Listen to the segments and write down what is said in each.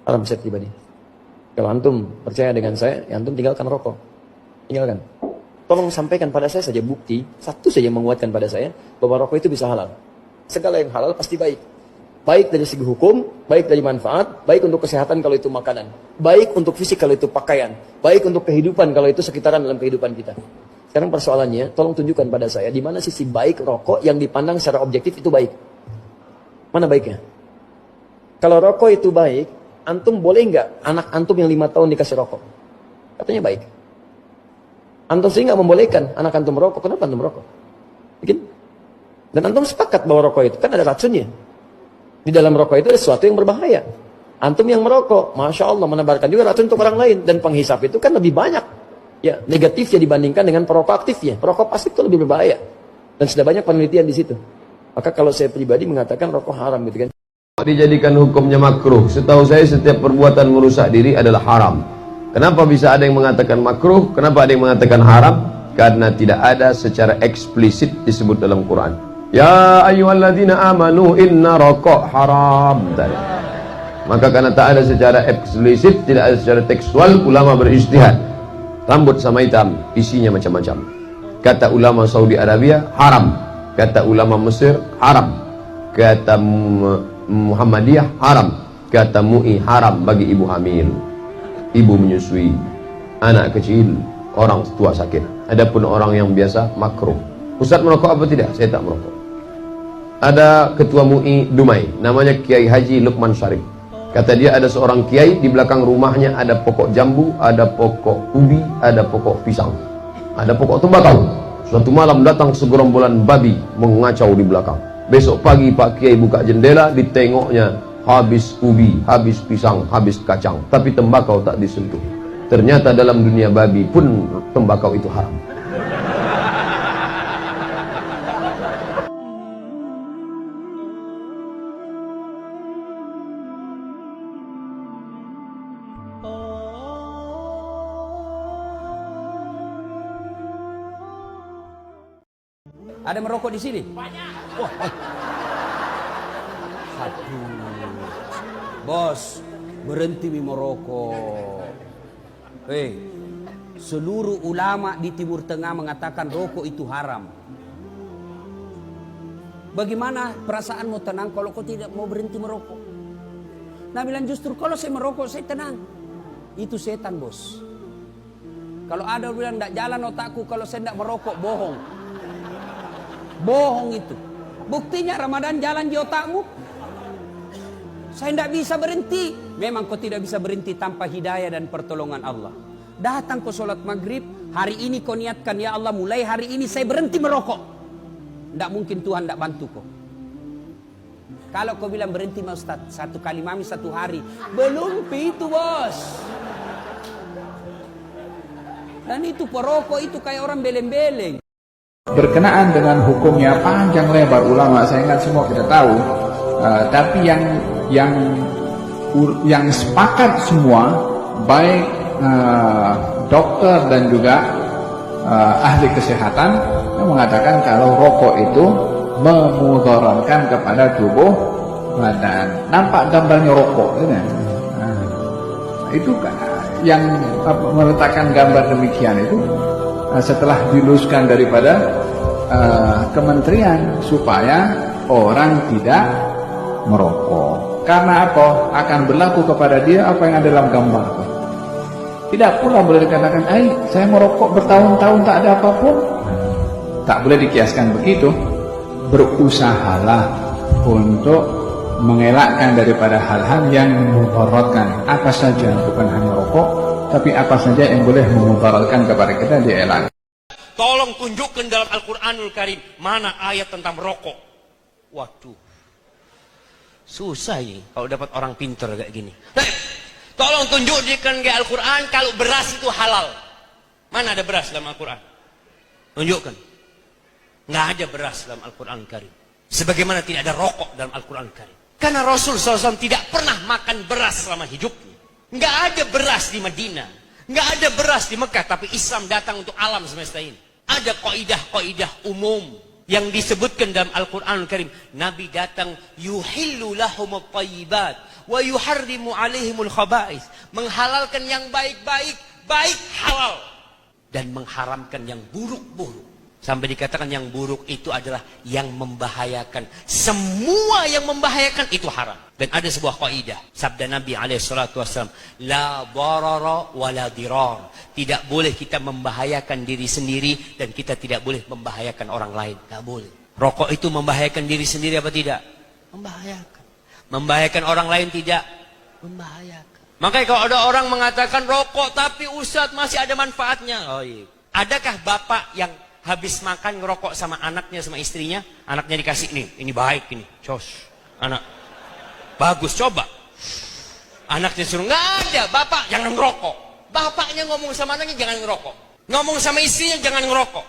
Haram saya pribadi. Kalau antum percaya dengan saya, ya antum tinggalkan rokok. Tinggalkan. Tolong sampaikan pada saya saja bukti, satu saja yang menguatkan pada saya, bahwa rokok itu bisa halal. Segala yang halal pasti baik. Baik dari segi hukum, baik dari manfaat, baik untuk kesehatan kalau itu makanan. Baik untuk fisik kalau itu pakaian. Baik untuk kehidupan kalau itu sekitaran dalam kehidupan kita. Sekarang persoalannya, tolong tunjukkan pada saya, di mana sisi baik rokok yang dipandang secara objektif itu baik. Mana baiknya? Kalau rokok itu baik, antum boleh nggak anak antum yang 5 tahun dikasih rokok? Katanya baik. Antum sih nggak membolehkan anak antum merokok. Kenapa antum merokok? Bikin? Dan antum sepakat bahwa rokok itu kan ada racunnya. Di dalam rokok itu ada sesuatu yang berbahaya. Antum yang merokok, Masya Allah, menebarkan juga racun untuk orang lain. Dan penghisap itu kan lebih banyak ya negatifnya dibandingkan dengan perokok aktifnya. Perokok pasif itu lebih berbahaya. Dan sudah banyak penelitian di situ. Maka kalau saya pribadi mengatakan rokok haram gitu kan. Dijadikan hukumnya makruh. Setahu saya setiap perbuatan merusak diri adalah haram. Kenapa bisa ada yang mengatakan makruh? Kenapa ada yang mengatakan haram? Karena tidak ada secara eksplisit disebut dalam Quran. Ya ayyuhalladzina amanu inna rokok haram. Maka karena tak ada secara eksplisit, tidak ada secara tekstual, ulama beristihad. Rambut sama hitam, isinya macam-macam. Kata ulama Saudi Arabia, haram. Kata ulama Mesir, haram. Kata Muhammadiyah, haram. Kata MUI, haram bagi ibu hamil, ibu menyusui, anak kecil, orang tua sakit. Adapun orang yang biasa, makruh. Ustaz merokok apa tidak? Saya tak merokok. Ada ketua MUI Dumai, namanya Kiai Haji Lukman Syarif. Kata dia ada seorang kiai, di belakang rumahnya ada pokok jambu, ada pokok ubi, ada pokok pisang, ada pokok tembakau. Suatu malam datang segerombolan babi mengacau di belakang. Besok pagi Pak Kiai buka jendela, ditengoknya habis ubi, habis pisang, habis kacang, tapi tembakau tak disentuh. Ternyata dalam dunia babi pun tembakau itu haram. Ada merokok di sini? Banyak. Wah. Aduh. Bos, berhenti merokok. Seluruh ulama di Timur Tengah mengatakan rokok itu haram. Bagaimana perasaanmu tenang kalau kau tidak mau berhenti merokok? Nah bilang justru kalau saya merokok saya tenang. Itu setan bos. Kalau ada bilang tidak jalan otakku kalau saya tidak merokok, bohong. Bohong itu. Buktinya Ramadan jalan di otakmu. Saya tidak bisa berhenti. Memang kau tidak bisa berhenti tanpa hidayah dan pertolongan Allah. Datang kau sholat maghrib. Hari ini kau niatkan, ya Allah mulai hari ini saya berhenti merokok. Tidak mungkin Tuhan tidak bantu kau. Kalau kau bilang berhenti mau Ustaz, 1 kali mami 1 hari. Belum itu bos. Dan itu perokok itu kayak orang beleng-beleng. Berkenaan dengan hukumnya panjang lebar ulama, saya ingat semua kita tahu, tapi yang sepakat semua, baik dokter dan juga ahli kesehatan, yang mengatakan kalau rokok itu memudaratkan kepada tubuh badan. Nampak gambarnya rokok, itu kan yang meletakkan gambar demikian itu. Setelah diluluskan daripada kementerian supaya orang tidak merokok. Karena apa? Akan berlaku kepada dia apa yang ada dalam gambar. Tidak pula boleh dikatakan, saya merokok bertahun-tahun tak ada apapun. Tak boleh dikiaskan begitu. Berusahalah untuk mengelakkan daripada hal-hal yang memudaratkan. Apa saja, bukan hanya rokok, tapi apa saja yang boleh memudaratkan kepada kita dielakkan. Tolong tunjukkan dalam Al-Quranul Karim mana ayat tentang rokok. Waduh, susah ini kalau dapat orang pintar kayak gini. Nah, tolong tunjukkan ke Al-Quran kalau beras itu halal. Mana ada beras dalam Al-Quran? Tunjukkan. Nggak ada beras dalam Al-Quranul Karim. Sebagaimana tidak ada rokok dalam Al-Quranul Karim. Karena Rasul SAW tidak pernah makan beras selama hidupnya. Nggak ada beras di Madinah, nggak ada beras di Mekah, tapi Islam datang untuk alam semesta ini. Ada kaidah-kaidah umum yang disebutkan dalam Al-Quranul Karim. Nabi datang yuhillu lahumut thayyibat wa yuharrimu alaihimul khaba'is, menghalalkan yang baik-baik, baik halal, dan mengharamkan yang buruk-buruk. Sampai dikatakan yang buruk itu adalah yang membahayakan. Semua yang membahayakan itu haram. Dan ada sebuah kaidah, sabda Nabi SAW, la darara wa la dirar. Tidak boleh kita membahayakan diri sendiri, dan kita tidak boleh membahayakan orang lain. Tidak boleh. Rokok itu membahayakan diri sendiri apa tidak? Membahayakan. Membahayakan orang lain tidak? Membahayakan. Makanya kalau ada orang mengatakan rokok tapi Ustadz masih ada manfaatnya. Oh iya. Adakah bapak yang habis makan ngerokok sama anaknya, sama istrinya, anaknya dikasih ini baik ini, cos, anak, bagus, coba. Anaknya suruh, nggak ada, bapak jangan ngerokok. Bapaknya ngomong sama anaknya jangan ngerokok, ngomong sama istrinya jangan ngerokok.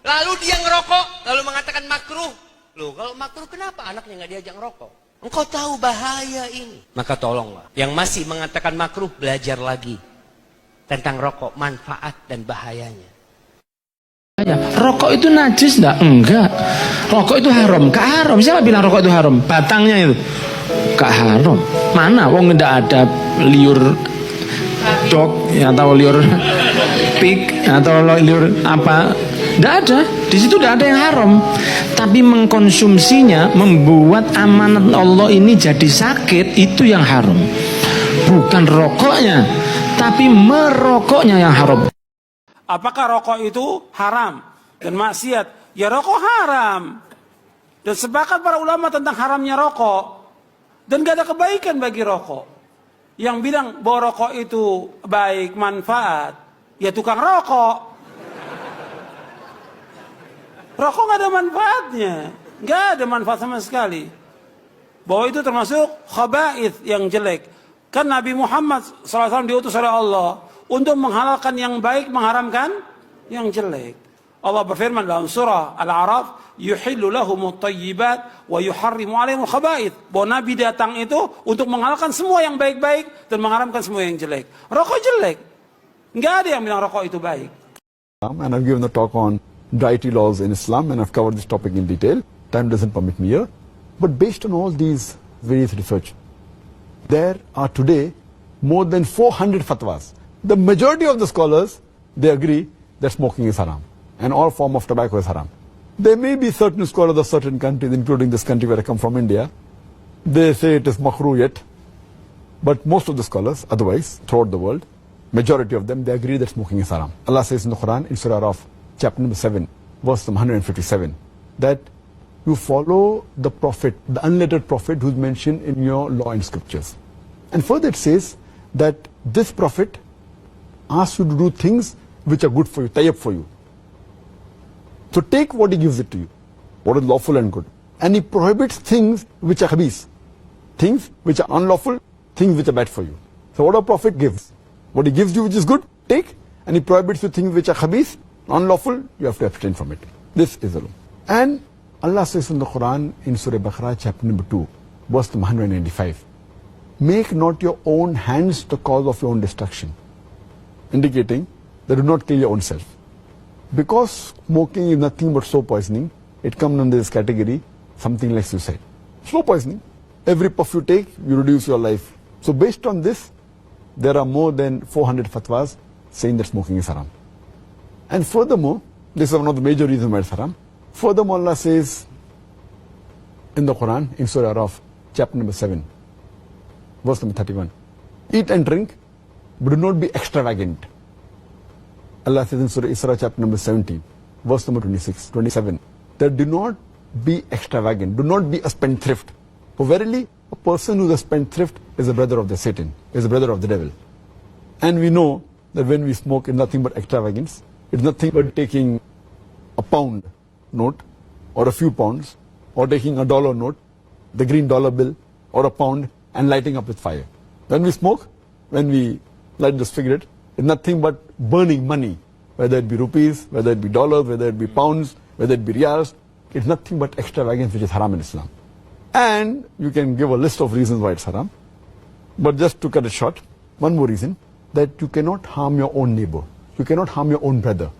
Lalu dia ngerokok, lalu mengatakan makruh. Loh, kalau makruh kenapa anaknya nggak diajak ngerokok? Engkau tahu bahaya ini. Maka tolonglah, yang masih mengatakan makruh, belajar lagi tentang rokok, manfaat dan bahayanya. Rokok itu najis enggak? Enggak. Rokok itu haram. Kak haram. Siapa bilang rokok itu haram? Batangnya itu. Kak haram. Mana? Wong enggak ada liur dog atau liur pig atau liur apa? Enggak ada. Di situ enggak ada yang haram. Tapi mengkonsumsinya membuat amanat Allah ini jadi sakit, itu yang haram. Bukan rokoknya, tapi merokoknya yang haram. Apakah rokok itu haram dan maksiat? Ya rokok haram. Dan sepakat para ulama tentang haramnya rokok. Dan gak ada kebaikan bagi rokok. Yang bilang bahwa rokok itu baik, manfaat, ya tukang rokok. Rokok gak ada manfaatnya. Gak ada manfaat sama sekali. Bahwa itu termasuk khaba'ith yang jelek. Kan Nabi Muhammad SAW diutus oleh Allah untuk menghalalkan yang baik, mengharamkan yang jelek. Allah berfirman dalam surah Al-A'raf, yuhillu lahumut thayyibat wa yuharrimu alaihimul khaba'ith. Bahwa Nabi datang itu untuk menghalalkan semua yang baik-baik dan mengharamkan semua yang jelek. Rokok jelek. Enggak ada yang bilang rokok itu baik. And I've given the talk on dietary laws in Islam, and I've covered this topic in detail. Time doesn't permit me here. But based on all these various research, there are today more than 400 fatwas. The majority of the scholars, they agree that smoking is haram and all form of tobacco is haram. There may be certain scholars of certain countries, including this country where I come from, India, they say it is makruh yet. But most of the scholars, otherwise, throughout the world, majority of them, they agree that smoking is haram. Allah says in the Quran, in Surah Araf, chapter number 7, verse 157, that you follow the prophet, the unlettered prophet who's mentioned in your law and scriptures. And further it says that this prophet asks you to do things which are good for you, tayyib for you. So take what he gives it to you, what is lawful and good. And he prohibits things which are khabith, things which are unlawful, things which are bad for you. So what a prophet gives, what he gives you which is good, take, and he prohibits you things which are khabith, unlawful, you have to abstain from it. This is the law. And Allah says in the Quran, in Surah Baqarah, chapter number 2, verse 195, make not your own hands the cause of your own destruction, indicating that do not kill your own self. Because smoking is nothing but slow poisoning, it comes under this category, something like suicide. Slow poisoning. Every puff you take, you reduce your life. So based on this, there are more than 400 fatwas saying that smoking is haram. And furthermore, this is one of the major reasons why it's haram. Furthermore, Allah says in the Quran, in Surah Araf, chapter number 7, verse number 31, eat and drink, but do not be extravagant. Allah says in Surah Isra, chapter number 17, verse number 27, that do not be extravagant, do not be a spendthrift. For verily, a person who is a spendthrift is a brother of the Satan, is a brother of the devil. And we know that when we smoke, it's nothing but extravagance. It's nothing but taking a pound note, or a few pounds, or taking a dollar note, the green dollar bill, or a pound, and lighting up with fire. When we smoke, when we light the cigarette, it's nothing but burning money, whether it be rupees, whether it be dollars, whether it be pounds, whether it be riyals. It's nothing but extravagance which is haram in Islam. And you can give a list of reasons why it's haram. But just to cut it short, one more reason, that you cannot harm your own neighbor. You cannot harm your own brother.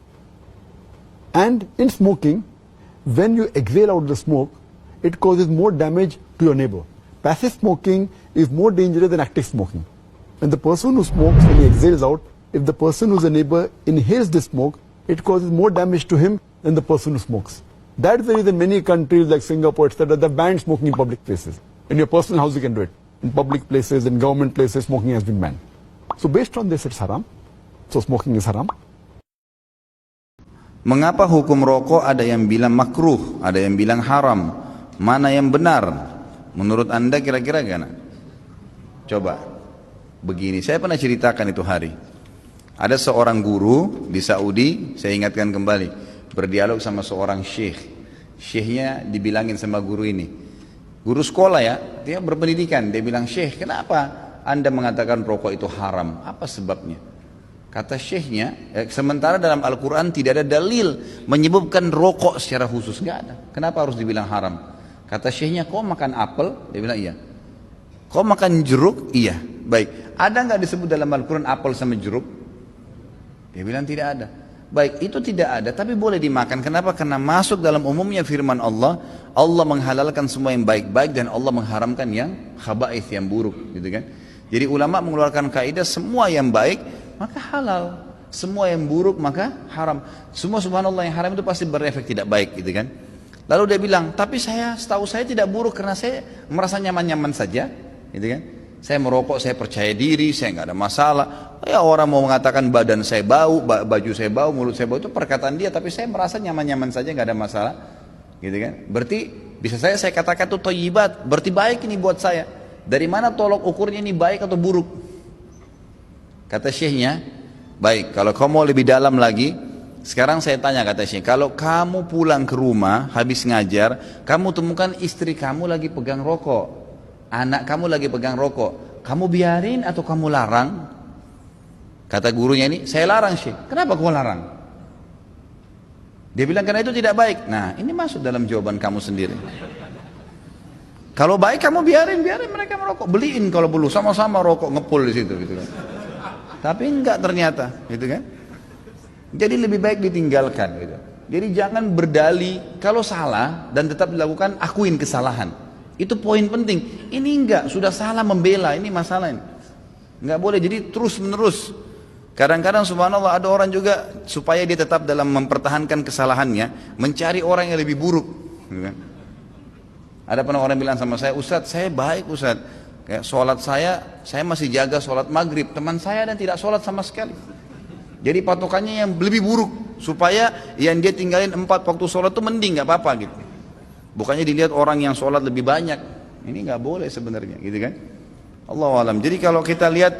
And in smoking, when you exhale out the smoke, it causes more damage to your neighbor. passive smoking is more dangerous than active smoking. When the person who smokes, when he exhales out, if the person who's a neighbor inhales the smoke, it causes more damage to him than the person who smokes. That's the reason many countries like Singapore, etc., they banned smoking in public places. In your personal house, you can do it. In public places, in government places, smoking has been banned. So based on this, it's haram. So smoking is haram. Mengapa hukum rokok ada yang bilang makruh, ada yang bilang haram? Mana yang benar? Menurut Anda kira-kira gimana? Coba. Begini, saya pernah ceritakan itu hari. Ada seorang guru di Saudi, saya ingatkan kembali, berdialog sama seorang syekh. Syekhnya dibilangin sama guru ini. Guru sekolah ya, dia berpendidikan. Dia bilang, "Syekh, kenapa Anda mengatakan rokok itu haram? Apa sebabnya?" Kata syekhnya, sementara dalam Al-Quran tidak ada dalil menyebutkan rokok secara khusus, nggak ada. Kenapa harus dibilang haram? Kata syekhnya, kau makan apel? Dia bilang iya. Kau makan jeruk? Iya. Baik, ada nggak disebut dalam Al-Quran apel sama jeruk? Dia bilang tidak ada. Baik, itu tidak ada, tapi boleh dimakan. Kenapa? Karena masuk dalam umumnya firman Allah, Allah menghalalkan semua yang baik-baik dan Allah mengharamkan yang khaba'ith, yang buruk, gitu kan? Jadi ulama mengeluarkan kaidah semua yang baik maka halal, semua yang buruk maka haram. Semua subhanallah yang haram itu pasti berefek tidak baik, gitu kan? Lalu dia bilang, tapi setahu saya tidak buruk karena saya merasa nyaman-nyaman saja, gitu kan? Saya merokok, saya percaya diri, saya nggak ada masalah. Ya orang mau mengatakan badan saya bau, baju saya bau, mulut saya bau, itu perkataan dia, tapi saya merasa nyaman-nyaman saja, nggak ada masalah, gitu kan? Berarti bisa saya katakan itu thayyibat, berarti baik ini buat saya. Dari mana tolok ukurnya ini baik atau buruk? Kata syekhnya, baik, kalau kamu mau lebih dalam lagi, sekarang saya tanya, kata syekh, kalau kamu pulang ke rumah habis ngajar, kamu temukan istri kamu lagi pegang rokok, anak kamu lagi pegang rokok, kamu biarin atau kamu larang? Kata gurunya ini, saya larang syekh. Kenapa kau larang? Dia bilang karena itu tidak baik. Nah, ini masuk dalam jawaban kamu sendiri. Kalau baik kamu biarin mereka merokok, beliin kalau perlu, sama-sama rokok ngepul di situ, gitu kan. Tapi enggak ternyata, gitu kan. Jadi lebih baik ditinggalkan, gitu. Jadi jangan berdalih kalau salah dan tetap dilakukan, akuin kesalahan. Itu poin penting. Ini enggak, sudah salah membela, ini masalah ini. Enggak boleh, jadi terus menerus. Kadang-kadang subhanallah ada orang juga supaya dia tetap dalam mempertahankan kesalahannya, mencari orang yang lebih buruk, gitu kan. Ada pernah orang bilang sama saya, Ustadz saya baik Ustadz, kayak sholat saya masih jaga sholat maghrib, teman saya dan tidak sholat sama sekali. Jadi patokannya yang lebih buruk, supaya yang dia tinggalin 4 waktu sholat itu mending, gak apa-apa gitu. Bukannya dilihat orang yang sholat lebih banyak, ini gak boleh sebenarnya, gitu kan. Allahu a'lam. Jadi kalau kita lihat,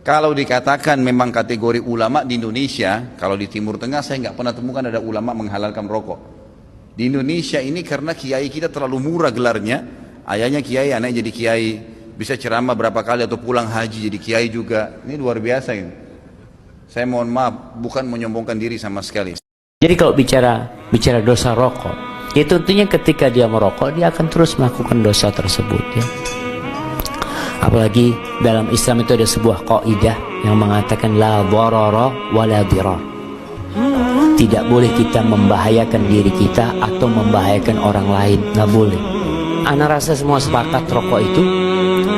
kalau dikatakan memang kategori ulama di Indonesia, kalau di Timur Tengah saya gak pernah temukan ada ulama menghalalkan rokok. Di Indonesia ini karena kiai kita terlalu murah gelarnya, ayahnya kiai, anaknya jadi kiai, bisa ceramah berapa kali atau pulang haji jadi kiai juga. Ini luar biasa ini. Saya mohon maaf, bukan menyombongkan diri sama sekali. Jadi kalau bicara dosa rokok, ya tentunya ketika dia merokok dia akan terus melakukan dosa tersebut, ya. Apalagi dalam Islam itu ada sebuah kaidah yang mengatakan la dharara wa la dirar. Tidak boleh kita membahayakan diri kita atau membahayakan orang lain, nggak boleh. Ana rasa semua sepakat rokok itu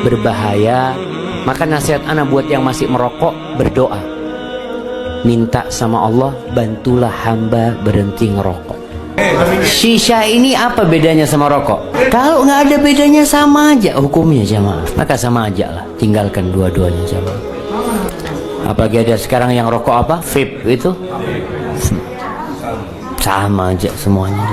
berbahaya. Maka nasihat ana buat yang masih merokok, berdoa, minta sama Allah, bantulah hamba berhenti ngerokok. Shisha ini apa bedanya sama rokok? Kalau nggak ada bedanya, sama aja hukumnya jamaah. Maka sama aja lah, tinggalkan dua-duanya jamaah. Apalagi ada sekarang yang rokok apa? Vape itu sama aja semuanya.